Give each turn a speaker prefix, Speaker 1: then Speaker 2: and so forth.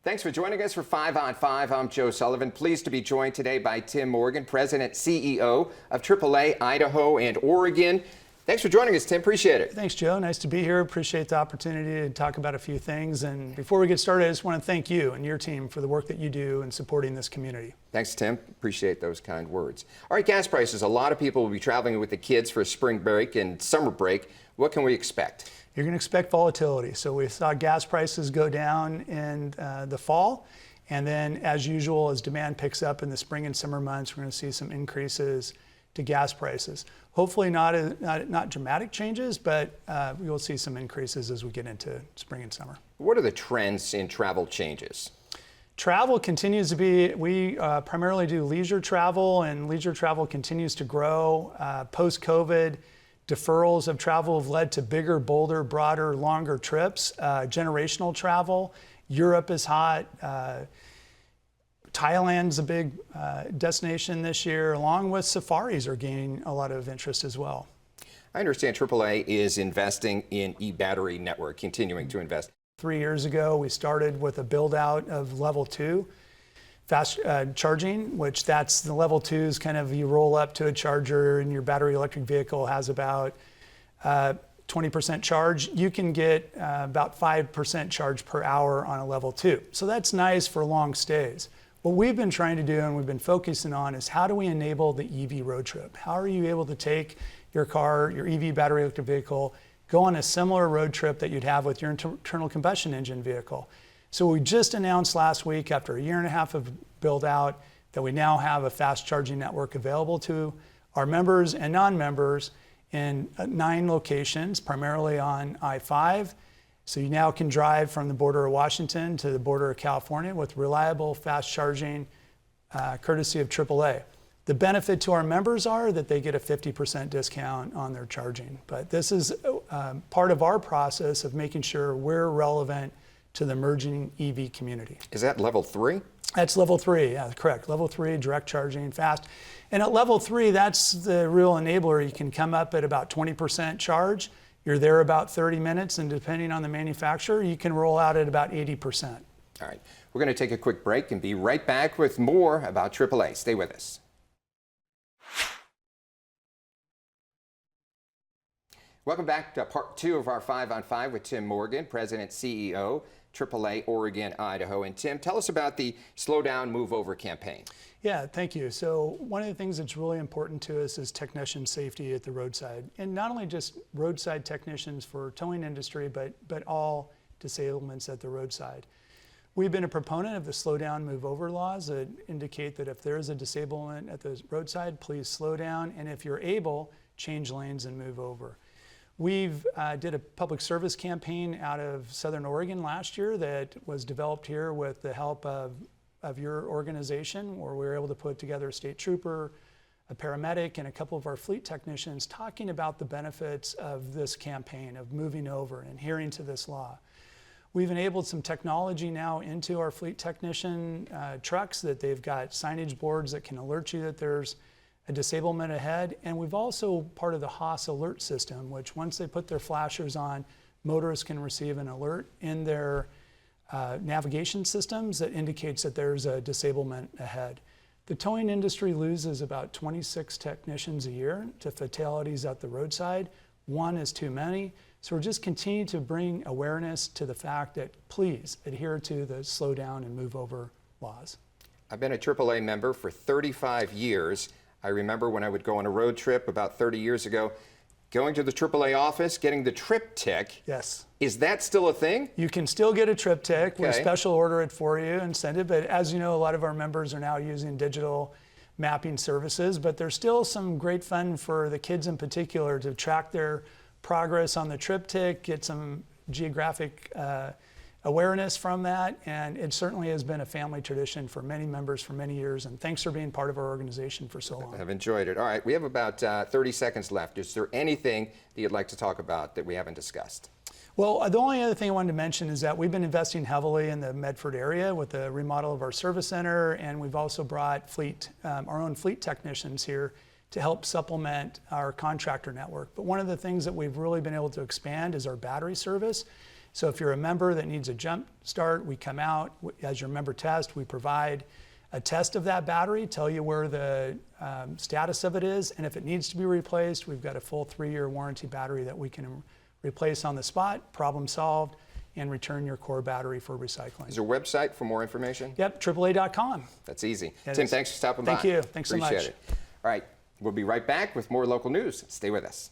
Speaker 1: Thanks for joining us for 5 on 5. I'm Joe Sullivan. Pleased to be joined today by Tim Morgan, President, CEO of AAA Idaho and Oregon. Thanks for joining us, Tim. Appreciate it.
Speaker 2: Thanks, Joe. Nice to be here. Appreciate the opportunity to talk about a few things. And before we get started, I just want to thank you and your team for the work that you do in supporting this community.
Speaker 1: Thanks, Tim. Appreciate those kind words. All right, gas prices. A lot of people will be traveling with the kids for spring break and summer break. What can we expect?
Speaker 2: You're going to expect volatility. So we saw gas prices go down in the fall. And then, as usual, as demand picks up in the spring and summer months, we're going to see some increases to gas prices. Hopefully not dramatic changes, but we will see some increases as we get into spring and summer.
Speaker 1: What are the trends in travel changes?
Speaker 2: Travel continues to be, we primarily do leisure travel, and leisure travel continues to grow. Post-COVID, deferrals of travel have led to bigger, bolder, broader, longer trips. Generational travel, Europe is hot. Thailand's a big destination this year, along with safaris are gaining a lot of interest as well.
Speaker 1: I understand AAA is investing in e-battery network, continuing to invest.
Speaker 2: 3 years ago, we started with a build out of level 2 fast charging, which that's the level 2 is kind of you roll up to a charger and your battery electric vehicle has about 20% charge. You can get about 5% charge per hour on a level 2. So that's nice for long stays. What we've been trying to do and we've been focusing on is how do we enable the EV road trip? How are you able to take your car, your EV battery electric vehicle, go on a similar road trip that you'd have with your internal combustion engine vehicle? So we just announced last week, after a year and a half of build out, that we now have a fast charging network available to our members and non-members in 9 locations, primarily on I-5. So you now can drive from the border of Washington to the border of California with reliable fast charging courtesy of AAA. The benefit to our members are that they get a 50% discount on their charging. But this is part of our process of making sure we're relevant to the emerging EV community.
Speaker 1: Is that level 3?
Speaker 2: That's level 3, yeah, correct. Level 3, direct charging, fast. And at level 3, that's the real enabler. You can come up at about 20% charge. You're there about 30 minutes, and depending on the manufacturer, you can roll out at about 80%.
Speaker 1: All right, we're going to take a quick break and be right back with more about AAA. Stay with us. Welcome back to part 2 of our 5 on 5 with Tim Morgan, President, CEO, AAA Oregon-Idaho. And Tim, tell us about the Slow Down, Move Over campaign.
Speaker 2: Yeah, thank you. So one of the things that's really important to us is technician safety at the roadside. And not only just roadside technicians for towing industry, but all disablements at the roadside. We've been a proponent of the Slow Down, Move Over laws that indicate that if there is a disablement at the roadside, please slow down. And if you're able, change lanes and move over. We've did a public service campaign out of Southern Oregon last year that was developed here with the help of your organization, where we were able to put together a state trooper, a paramedic, and a couple of our fleet technicians talking about the benefits of this campaign of moving over and adhering to this law. We've enabled some technology now into our fleet technician trucks that they've got signage boards that can alert you that there's a disablement ahead. And we've also part of the HOS alert system, which once they put their flashers on, motorists can receive an alert in their navigation systems that indicates that there's a disablement ahead. The towing industry loses about 26 technicians a year to fatalities at the roadside. 1 is too many. So we're just continuing to bring awareness to the fact that please adhere to the slow down and move over laws.
Speaker 1: I've been a AAA member for 35 years. I remember when I would go on a road trip about 30 years ago, going to the AAA office, getting the TripTik.
Speaker 2: Yes.
Speaker 1: Is that still a thing?
Speaker 2: You can still get a TripTik.
Speaker 1: Okay.
Speaker 2: We'll special order it for you and send it. But as you know, a lot of our members are now using digital mapping services. But there's still some great fun for the kids in particular to track their progress on the TripTik, get some geographic awareness from that, and it certainly has been a family tradition for many members for many years, and thanks for being part of our organization for so long.
Speaker 1: I've enjoyed it. All right, we have about 30 seconds left. Is there anything that you'd like to talk about that we haven't discussed?
Speaker 2: Well, the only other thing I wanted to mention is that we've been investing heavily in the Medford area with the remodel of our service center, and we've also brought our own fleet technicians here to help supplement our contractor network. But one of the things that we've really been able to expand is our battery service. So if you're a member that needs a jump start, we come out as your member test. We provide a test of that battery, tell you where the status of it is, and if it needs to be replaced, we've got a full 3-year warranty battery that we can replace on the spot, problem solved, and return your core battery for recycling.
Speaker 1: Is there a website for more information?
Speaker 2: Yep, AAA.com.
Speaker 1: That's easy.
Speaker 2: It
Speaker 1: Tim,
Speaker 2: is.
Speaker 1: thanks for stopping by.
Speaker 2: Thank you. Thanks so much.
Speaker 1: Appreciate it. All right, we'll be right back with more local news. Stay with us.